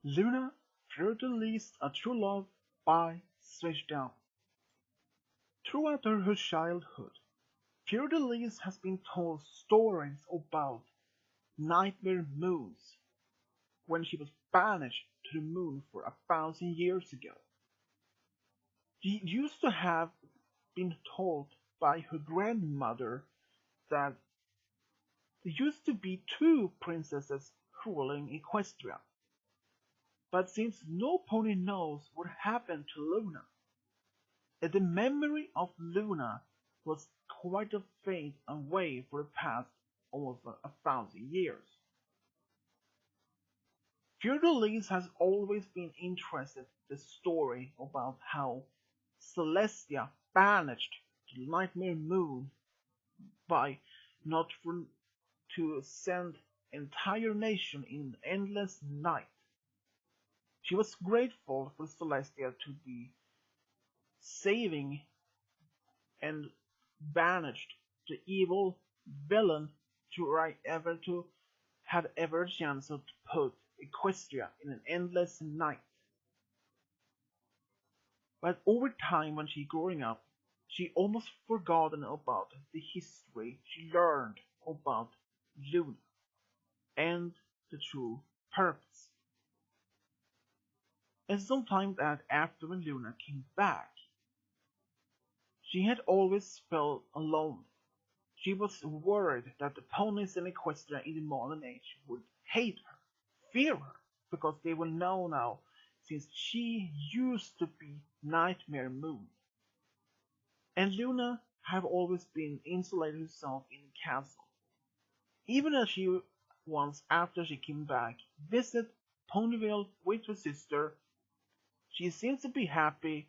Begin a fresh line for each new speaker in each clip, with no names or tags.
Luna released a true love by Switch Down. Throughout her childhood, Fiordelise has been told stories about nightmare moons when she was banished to the moon for 1,000 years ago. She used to have been told by her grandmother that there used to be two princesses ruling Equestria. But since no pony knows what happened to Luna, and the memory of Luna was quite a fade away for the past almost 1,000 years. Fiordalise has always been interested in the story about how Celestia banished the Nightmare Moon by not for, to send entire nation in endless night. She was grateful for Celestia to be saving and banished the evil villain to have ever a chance to put Equestria in an endless night. But over time when she growing up, she almost forgotten about the history she learned about Luna and the true purpose. And sometime that after when Luna came back, she had always felt alone. She was worried that the ponies in Equestria in the modern age would hate her, fear her, because they will know now since she used to be Nightmare Moon. And Luna have always been insulated herself in the castle. Even as she once after she came back visited Ponyville with her sister, she seemed to be happy,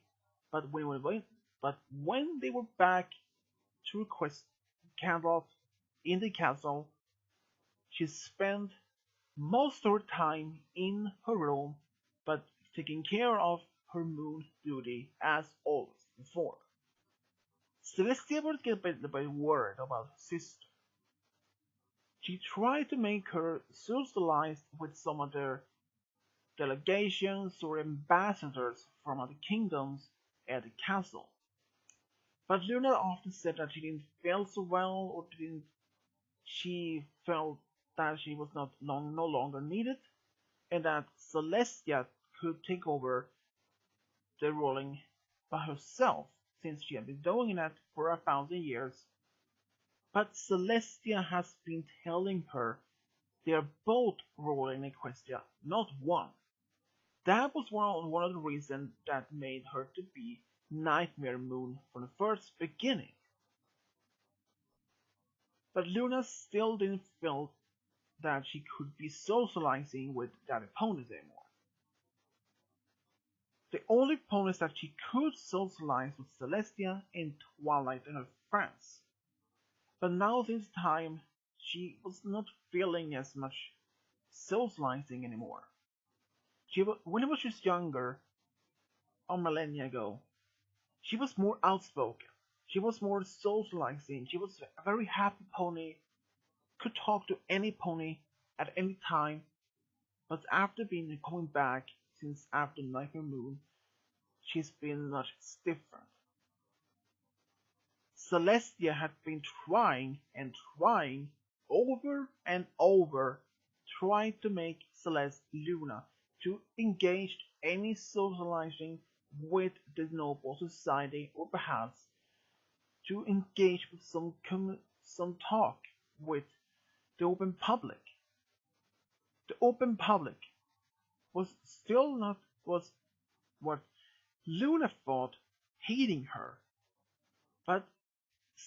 but when they were back to request Candlelight in the castle, she spent most of her time in her room, but taking care of her moon duty as always before. Celestia would get a bit worried about her sister. She tried to make her socialize with some of their delegations or ambassadors from other kingdoms at the castle. But Luna often said that she didn't feel so well, or didn't she felt that she was no longer needed, and that Celestia could take over the ruling by herself, since she had been doing that for 1,000 years. But Celestia has been telling her they are both ruling Equestria, not one. That was one of the reasons that made her to be Nightmare Moon from the first beginning. But Luna still didn't feel that she could be socializing with the other ponies anymore. The only ponies that she could socialize with Celestia and Twilight and her friends. But now this time she was not feeling as much socializing anymore. When she was younger, a millennia ago, she was more outspoken. She was more socializing. She was a very happy pony, could talk to any pony at any time. But after being coming back since after Nightmare Moon, she's been much different. Celestia had been trying and trying over and over, trying to make Luna to engage any socializing with the noble society, or perhaps to engage with some talk with the open public. The open public was still not was what Luna thought hating her, but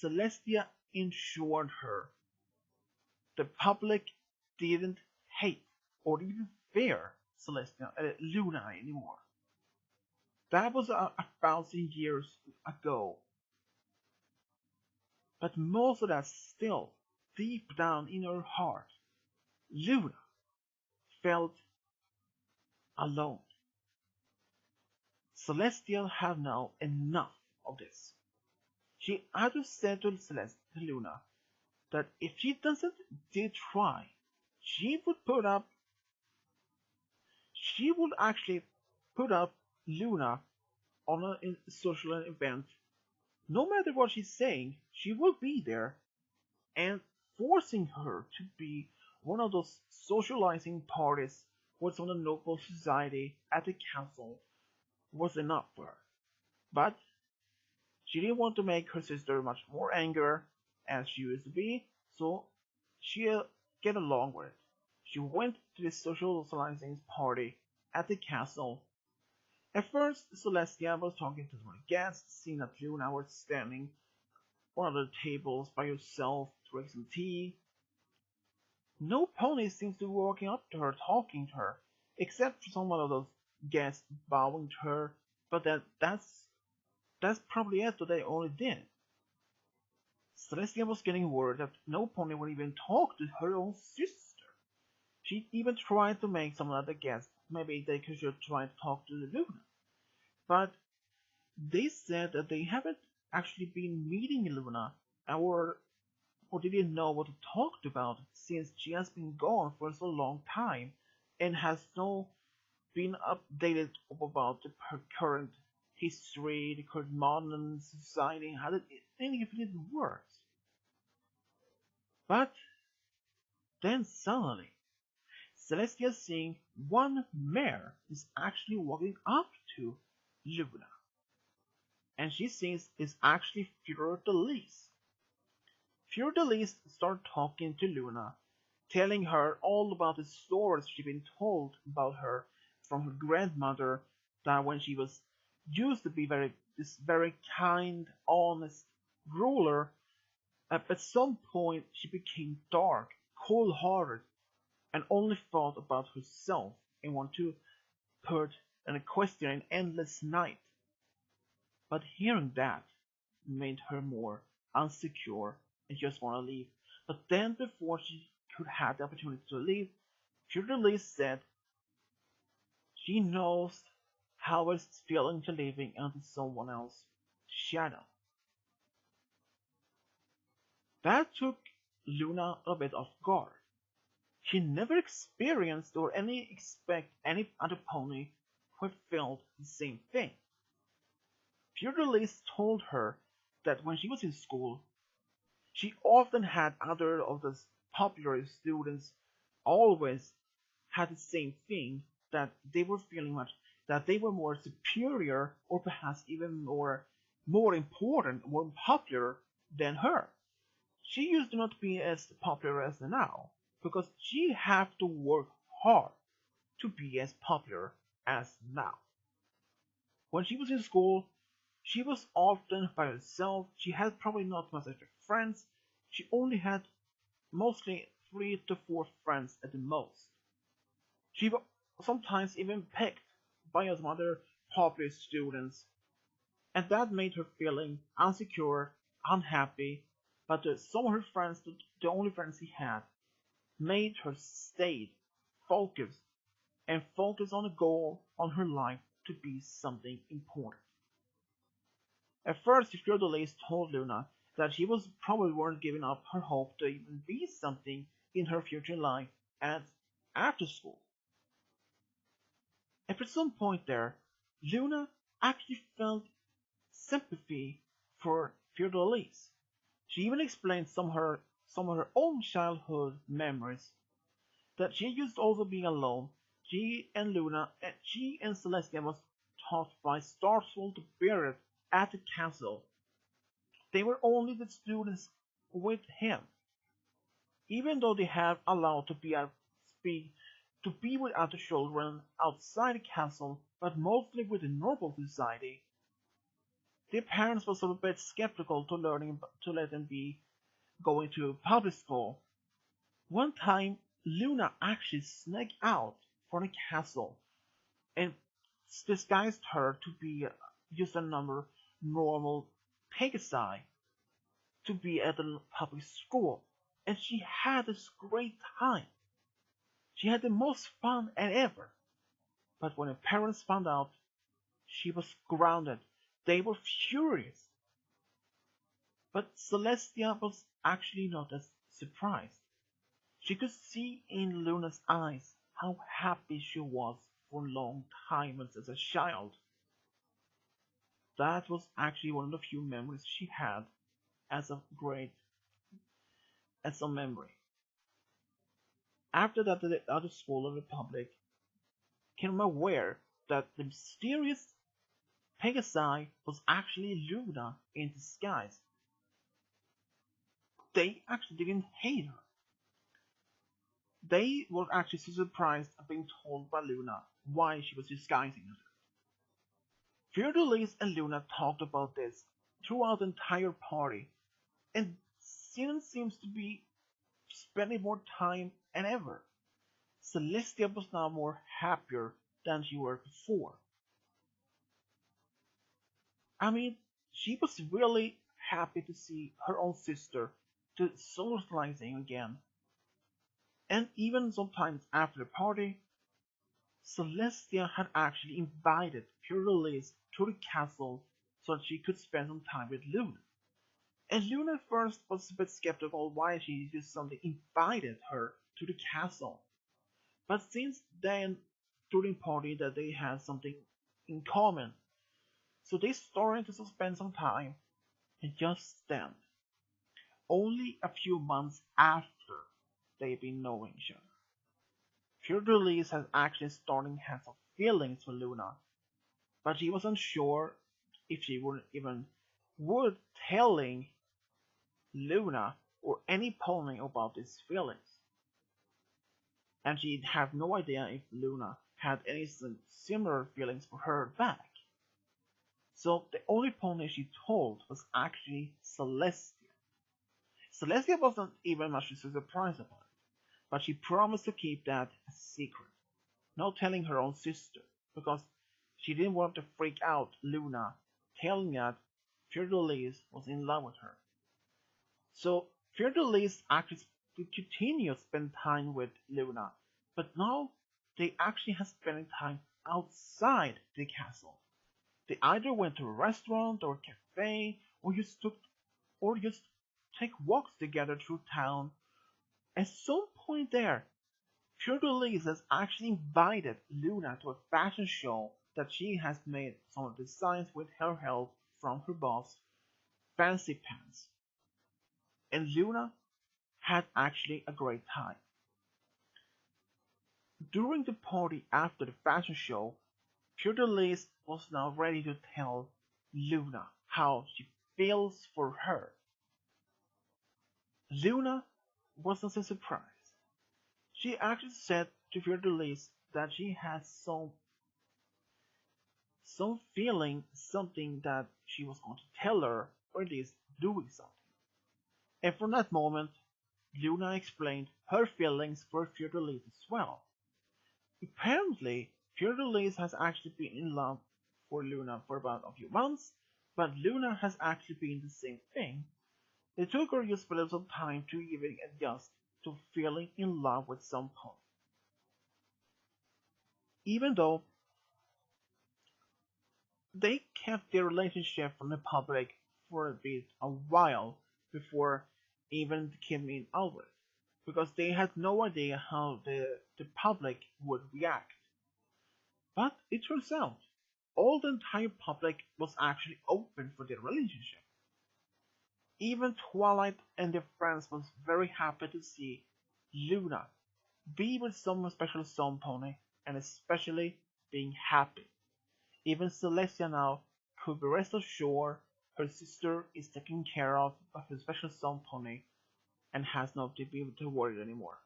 Celestia ensured her the public didn't hate or even fear Luna anymore. That was 1,000 years ago. But most of that still, deep down in her heart, Luna felt alone. Celestial had now enough of this. She had to say to Luna that if she doesn't did try, she would She would actually put up Luna on a social event. No matter what she's saying, she will be there, and forcing her to be one of those socializing parties with some of the noble society at the castle was enough for her. But she didn't want to make her sister much more angry as she used to be, so she get along with it. She went to the socializing party at the castle. At first, Celestia was talking to one guests, seeing that Luna was standing on one of the tables by herself, drinking some tea. No pony seems to be walking up to her, talking to her, except for some of those guests bowing to her. But that's probably it. That they only did. Celestia was getting worried that no pony would even talk to her own sister. She even tried to make some other guests. Maybe they could try to talk to Luna. But they said that they haven't actually been meeting Luna, or they didn't know what to talk about since she has been gone for so long time and has not been updated about her current history, the current modern society, how anything if it works. But then suddenly, Celestia seeing one mare is actually walking up to Luna, and she sees it's actually Fleur de Lis. Fleur de Lis started talking to Luna, telling her all about the stories she'd been told about her from her grandmother, that when she was used to be this very kind, honest ruler, at some point she became dark, cold-hearted, and only thought about herself and wanted to put an equestrian in endless night. But hearing that made her more insecure and just want to leave. But then before she could have the opportunity to leave, Pewter said she knows how it's feeling to living under someone else's shadow. That took Luna a bit off guard. She never experienced or expect any other pony who felt the same thing. Pewter told her that when she was in school, she often had other of the popular students always had the same thing, that they were feeling that they were more superior or perhaps even more important, more popular than her. She used to not be as popular as now because she had to work hard to be as popular as now. When she was in school, she was often by herself. She had probably not much friends. She only had mostly 3 to 4 friends at the most. She was sometimes even picked by some other popular students, and that made her feeling insecure, unhappy. But some of her friends, the only friends she had, made her stay focused and focus on a goal on her life to be something important. At first, Fleur de Lis told Luna that she was probably weren't giving up her hope to even be something in her future life after school. And at some point there, Luna actually felt sympathy for Fleur de Lis. She even explained some of her own childhood memories, that she used to also be alone. She and Celestia was taught by Starswell to bear it at the castle. They were only the students with him, even though they had allowed to be with other children outside the castle, but mostly with the noble society. Their parents were sort of a bit skeptical to let them be going to public school. One time, Luna actually snuck out from the castle and disguised her to be just a normal Pegasi to be at the public school, and she had this great time. She had the most fun ever. But when her parents found out, she was grounded. They were furious. But Celestia was actually not as surprised. She could see in Luna's eyes how happy she was for a long time as a child. That was actually one of the few memories she had as a great as a memory. After that, the other school of the Republic became aware that the mysterious Pegasi was actually Luna in disguise. They actually didn't hate her. They were actually so surprised at being told by Luna why she was disguising herself. Fiordalise and Luna talked about this throughout the entire party, and Sinan seems to be spending more time than ever. Celestia was now more happier than she were before. I mean, she was really happy to see her own sister to socializing again. And even sometimes after the party, Celestia had actually invited Fiordalise to the castle so that she could spend some time with Luna. And Luna at first was a bit skeptical why she just suddenly invited her to the castle. But since then, during the party, that they had something in common, so they started to spend some time. And just then, only a few months after they've been knowing each other, Fiordalise has actually starting to have some feelings for Luna, but she wasn't sure if she would even would telling Luna or any pony about these feelings. And she'd have no idea if Luna had any similar feelings for her back. So the only pony she told was actually Celestia. Celestia wasn't even much surprised about it, but she promised to keep that a secret, not telling her own sister, because she didn't want to freak out Luna, telling that Fiordalise was in love with her. So Fiordalise actually continued to spend time with Luna, but now they actually have spending time outside the castle. They either went to a restaurant or a cafe, or just take walks together through town. At some point there, Fiordalise has actually invited Luna to a fashion show that she has made some designs with her help from her boss, Fancy Pants. And Luna had actually a great time. During the party after the fashion show, Fiordalise was now ready to tell Luna how she feels for her. Luna wasn't so surprised. She actually said to Fiordalise that she had some feeling, something that she was going to tell her, or at least doing something. And from that moment, Luna explained her feelings for Fiordalise as well. Apparently, Fiordalise has actually been in love for Luna for about a few months, but Luna has actually been the same thing. It took her just a little time to even adjust to feeling in love with some pony. Even though they kept their relationship from the public for a bit a while before even becoming over it, because they had no idea how the public would react. But it turns out all the entire public was actually open for their relationship. Even Twilight and their friends was very happy to see Luna be with some special sun pony, and especially being happy. Even Celestia now could be rest assured her sister is taken care of by her special sun pony and has not to be worried anymore.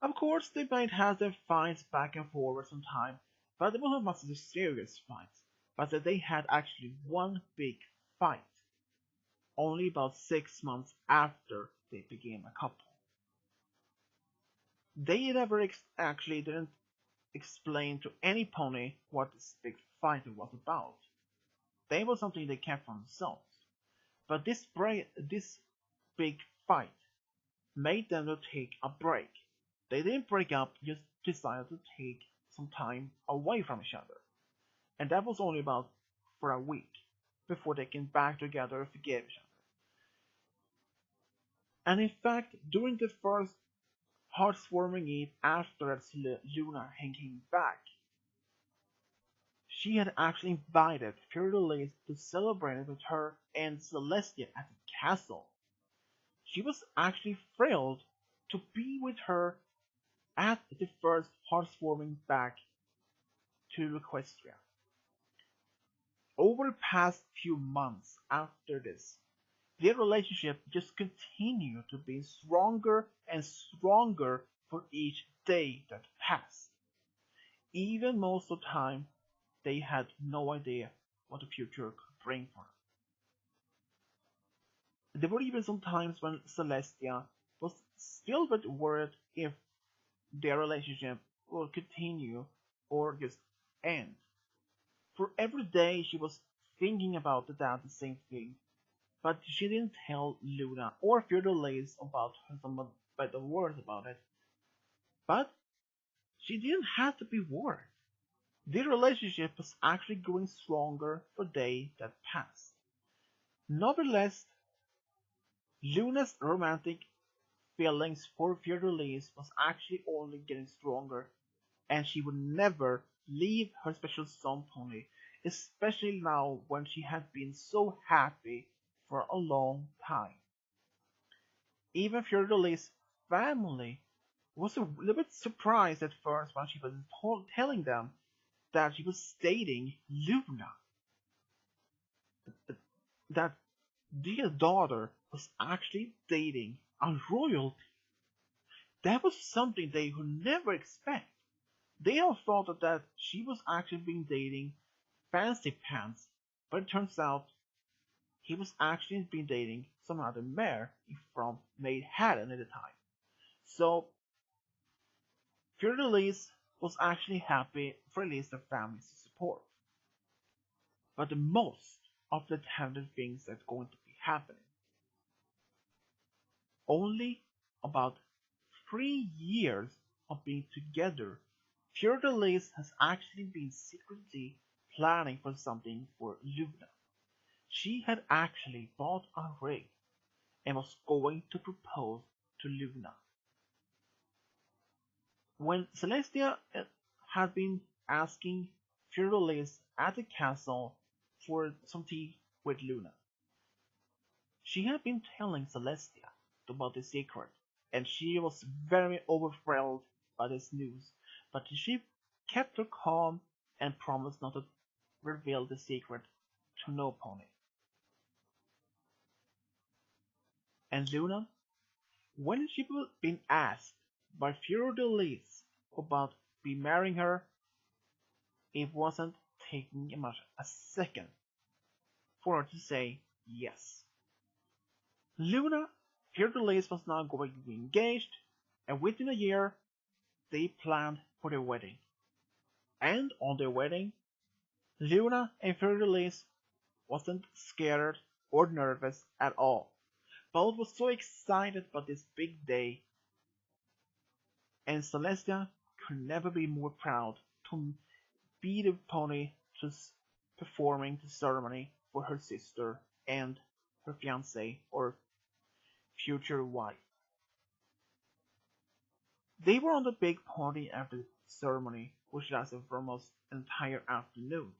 Of course, they might have their fights back and forward sometime, but they wasn't much of serious fights, but that they had actually one big fight, only about 6 months after they became a couple. They never actually didn't explain to any pony what this big fight was about. They was something they kept for themselves. But this big fight made them to take a break. They didn't break up, just decided to take some time away from each other. And that was only about for a week before they came back together and forgave each other. And in fact, during the first heartwarming it after Luna came back. She had actually invited Fiordelise to celebrate with her and Celestia at the castle. She was actually thrilled to be with her at the first heartwarming back to Equestria. Over the past few months after this, their relationship just continued to be stronger and stronger for each day that passed. Even most of the time, they had no idea what the future could bring for them. There were even some times when Celestia was still a bit worried if their relationship would continue or just end. For every day she was thinking about the same thing, but she didn't tell Luna or Fiordelise about some better words about it. But she didn't have to be worried. Their relationship was actually growing stronger for day that passed. Nevertheless, Luna's romantic feelings for Fiordelise was actually only getting stronger, and she would never leave her special son pony, especially now when she had been so happy for a long time. Even Fiordelise's family was a little bit surprised at first when she was telling them that she was dating Luna, that their daughter was actually dating a royalty. That was something they would never expect. They all thought that she was actually being dating Fancy Pants, but it turns out he was actually been dating some other mayor from Maid Haddon at the time. So Fiordelise was actually happy for at least the family's support. But the most of the talented things that's going to be happening. Only about 3 years of being together, Fiordelise has actually been secretly planning for something for Luna. She had actually bought a ring and was going to propose to Luna. When Celestia had been asking Fiordelise at the castle for some tea with Luna, she had been telling Celestia about the secret, and she was very overwhelmed by this news, but she kept her calm and promised not to reveal the secret to no pony. And Luna, when she was being asked by Fiordelise about be marrying her, it wasn't taking much a second for her to say yes. Luna, Fiordelise was now going to be engaged, and within a year, they planned for their wedding. And on their wedding, Luna and Fiordelise wasn't scared or nervous at all. Both were so excited about this big day, and Celestia could never be more proud to be the pony just performing the ceremony for her sister and her fiancé or future wife. They were on the big party after the ceremony, which lasted for almost an entire afternoon.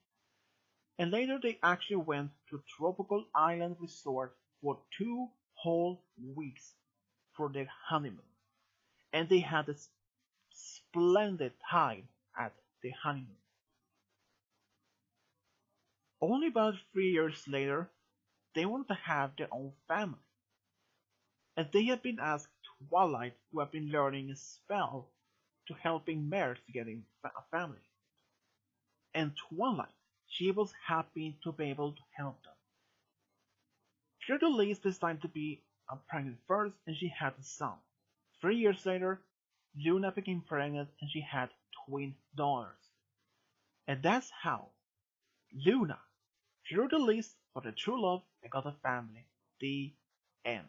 And later they actually went to a tropical island resort for 2 whole weeks for their honeymoon. And they had a splendid time at the honeymoon. Only about 3 years later, they wanted to have their own family. And they had been asked Twilight, who had been learning a spell to helping mares to get a family. And Twilight, she was happy to be able to help them. Fiordelise decided to be pregnant first, and she had a son. 3 years later, Luna became pregnant and she had twin daughters. And that's how Luna, Fiordelise got a true love and got a family. The end.